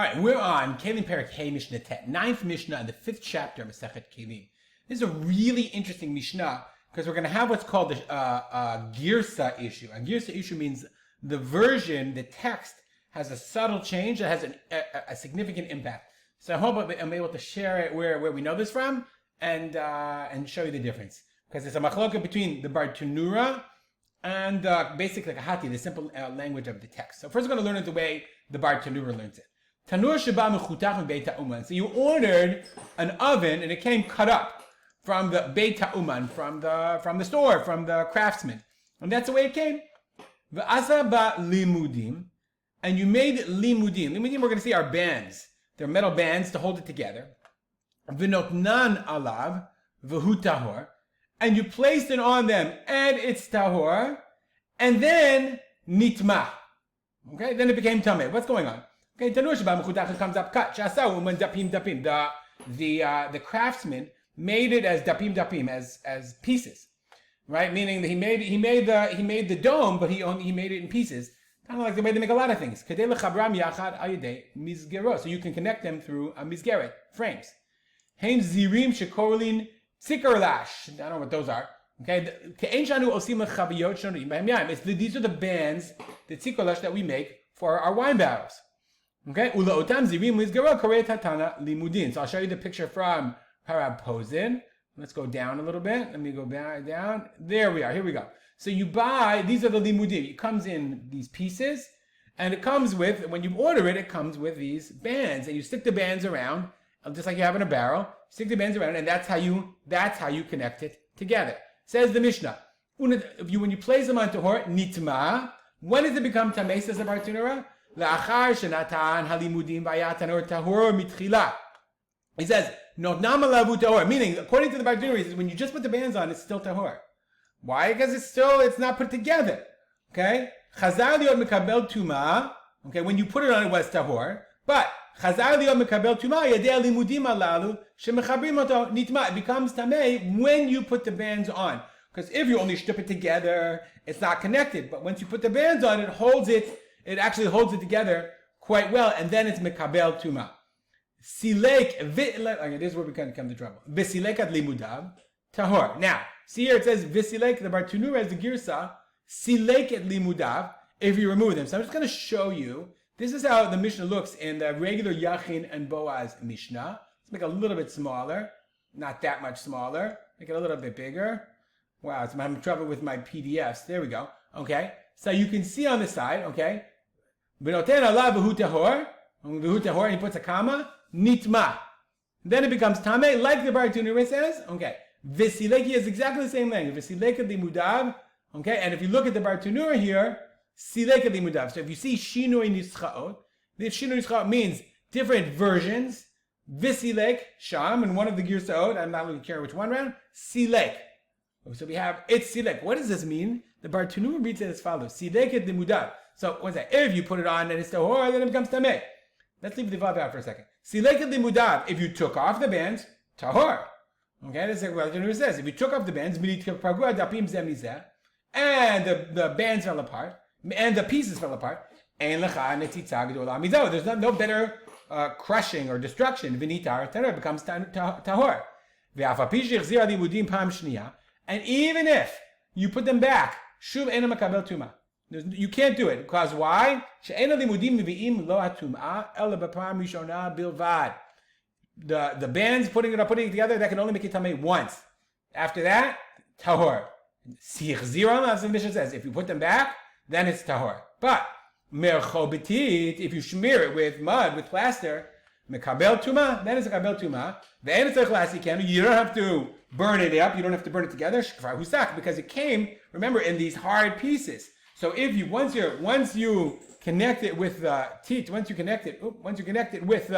right, we're on Keilim Perek Hey Mishnah Tet, 9th Mishnah in the 5th chapter of Masechet Keilim. This is a really interesting Mishnah because we're going to have what's called a girsa issue. A girsa issue means the version, the text, has a subtle change that has a significant impact. So I hope I'm able to share it where we know this from and show you the difference. Because it's a machloka between the Bar Tanura and basically like a hati, the simple language of the text. So first we're going to learn it the way the Bar Tanura learns it. Tanur sheba mechutach beit ha'uman. So you ordered an oven and it came cut up from the beit ha'uman, from the store, from the craftsman. And that's the way it came. V'asa ba limudim. And you made limudim. Limudim, we're going to see, are bands. They're metal bands to hold it together. V'notnan alav v'hu tahor. And you placed it on them, and it's tahor. And then nitma. Okay, then it became tameh. What's going on? Okay, tanur sheba mechutach comes up cut. Shasau uman dapim dapim. The craftsman made it as dapim as pieces, right? Meaning that he made the dome, but he made it in pieces. Kind of like the way they make a lot of things. So you can connect them through a mizgeret, frames. Hein zirim shekorlin tzikarlash. I don't know what those are. Okay, these are the bands, the tzikarlash that we make for our wine barrels. Okay, so I'll show you the picture from Parab Posen. Let's go down a little bit. Let me go back down. There we are. Here we go. So you buy, these are the limudim. It comes in these pieces, and it comes with, when you order it, it comes with these bands, and you stick the bands around, just like you have in a barrel. Stick the bands around, and that's how you connect it together. Says the Mishnah, when you place them on tahor, nitma. When does it become tameh? Says the Bar Tanura. La'achar shenatan halimudim vayatanor tahor mitchila. He says, notnam alavu tahor, meaning, according to the Bar Tanura, he says, when you just put the bands on, it's still tahor. Why? Because it's not put together. Okay? Chazar liot mekabel tuma. Okay, when you put it on, it was tahor. But chazar liot mekabel tuma yadei limudim alalu shemechabrim oto nitma. It becomes tameh when you put the bands on. Because if you only strip it together, it's not connected. But once you put the bands on, it actually holds it together quite well, and then it's mekabel tuma. Silek v'ilek. Okay, this is where we kind of come to trouble. V'silek ad limudav tahor. Now, see here it says v'silek. The Bar Tanura has the girsa silek ad limudav. If you remove them, so I'm just going to show you. This is how the Mishnah looks in the regular Yachin and Boaz Mishnah. Let's make it a little bit smaller, not that much smaller. Make it a little bit bigger. Wow, I'm having trouble with my PDFs. There we go. Okay, so you can see on the side. Okay. V'noten alav v'hu tahor, and he puts a comma, nitma. Then it becomes tameh, like the Bar Tanura says. Okay, v'sileki is exactly the same language. V'silek limudav. Okay, and if you look at the Bar Tanura here, silek limudav. So if you see shinui nischaot, this shinui nischaot means different versions. V'silek sham, and one of the girsaot, I'm not really care which one round. Silek. So we have it's silek. What does this mean? The Bar Tanura reads it as follows: silek limudav. So what's that? If you put it on and it's tahor, then it becomes tameh. Let's leave the vav out for a second. Silek limudav. If you took off the bands, tahor. Okay, that's what the Tanura says. If you took off the bands, and the bands fell apart, and the pieces fell apart, there's no better crushing or destruction. It becomes tahor. And even if you put them back, shuv ena makabel tuma. You can't do it. Because why? The bands putting it together, that can only make it tameh once. After that, tahor. As the Mishnah says, if you put them back, then it's tahor. But if you smear it with mud, with plaster, mekabel tuma, then it's a kabel tuma. You don't have to burn it up. You don't have to burn it together. Because it came, remember, in these hard pieces. So if you once you connect it with teat, once you connect it with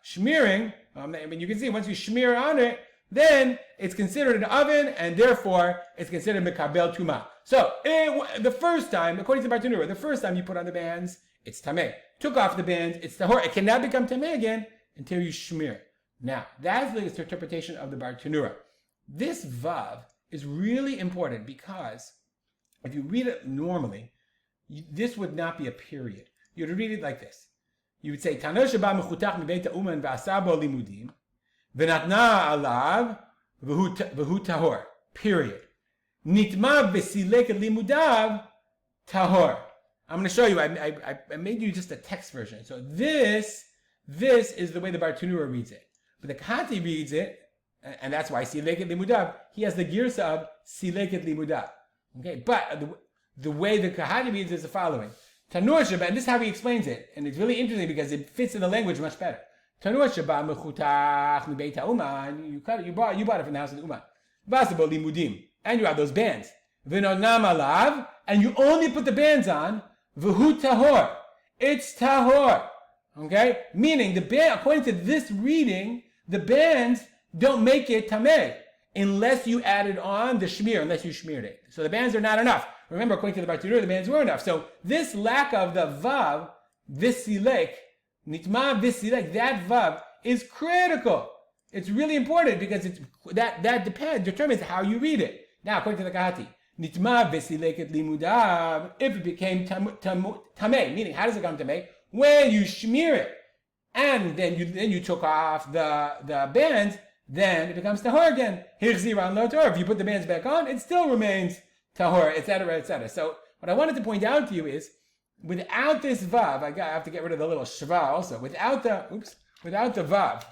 smearing, you can see once you smear on it, then it's considered an oven, and therefore it's considered mekabel tuma. So the first time, according to Bar Tanura, the first time you put on the bands, it's tameh. Took off the bands, it's tahor. It cannot become tameh again until you smear it. Now that's the interpretation of the Bar Tanura. This vav is really important because if you read it normally, this would not be a period. You'd read it like this. you would say, Tano sheba mechutach mibeit ha'uman v'asar bo limudim, v'natna alav v'hu tahor, period. Nitma v'silek limudav tahor. I'm going to show you, I made you just a text version. So this is the way the Bartanura reads it. But the Kahati reads it, and that's why sileket limudav, he has the girsa of sileket limudav. Okay, but the way the Kahati reads is the following. Tanur sheba, and this is how he explains it, and it's really interesting because it fits in the language much better. Tanur sheba mechutach mibeit ha'uman, you bought it from the house of the uman. Vasabo limudim, and you have those bands. V'nodnam alav, and you only put the bands on. V'hu tahor, it's tahor. Okay, meaning the band, according to this reading, the bands don't make it tameh unless you added on the shmir, unless you smeared it. So the bands are not enough. Remember, according to the Bartanura, the bands were enough. So this lack of the vav, visilek, nitma visilek, that vav is critical. It's really important because that determines how you read it. Now, according to the Kahati, nitma visileket limudav, if it became tameh, meaning how does it come tameh? When you smear it, and then you took off the bands, then it becomes tahor again. Hirzira lo tahor. If you put the bands back on, it still remains tahor, etc., etc. So what I wanted to point out to you is, without this vav, I have to get rid of the little shva also. Without the vav,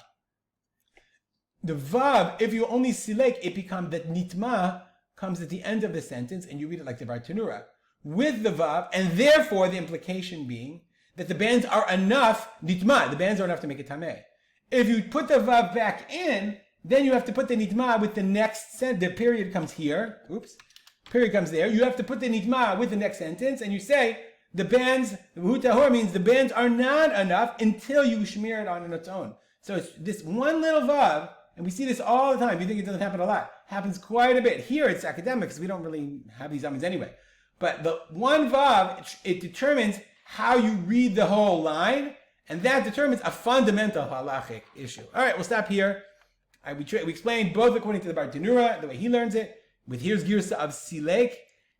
the vav, if you only silek, it becomes that nitma comes at the end of the sentence, and you read it like the Bartanura with the vav, and therefore the implication being that the bands are enough, nitma, the bands are enough to make it tameh. If you put the vav back in, then you have to put the nitma with the next sentence. The period comes here. Period comes there. You have to put the nitma with the next sentence, and you say the bands, v'hu tahor means the bands are not enough until you smear it on its own. So it's this one little vav, and we see this all the time. You think it doesn't happen a lot? Happens quite a bit. Here it's academic because we don't really have these amens anyway. But the one vav, it determines how you read the whole line, and that determines a fundamental halachic issue. All right, we'll stop here. We explained both according to the Bartanura, the way he learns it, with here's girsa of silek,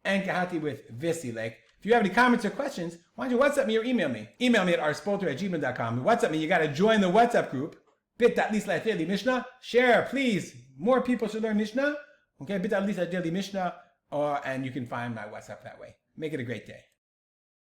and Kahati with visilek. If you have any comments or questions, why don't you WhatsApp me or email me? Email me at rspolter@gmail.com. WhatsApp me, you got to join the WhatsApp group, bit.ly/daily Mishnah. Share, please. More people should learn Mishnah. Okay, bit.ly/daily Mishnah, and you can find my WhatsApp that way. Make it a great day.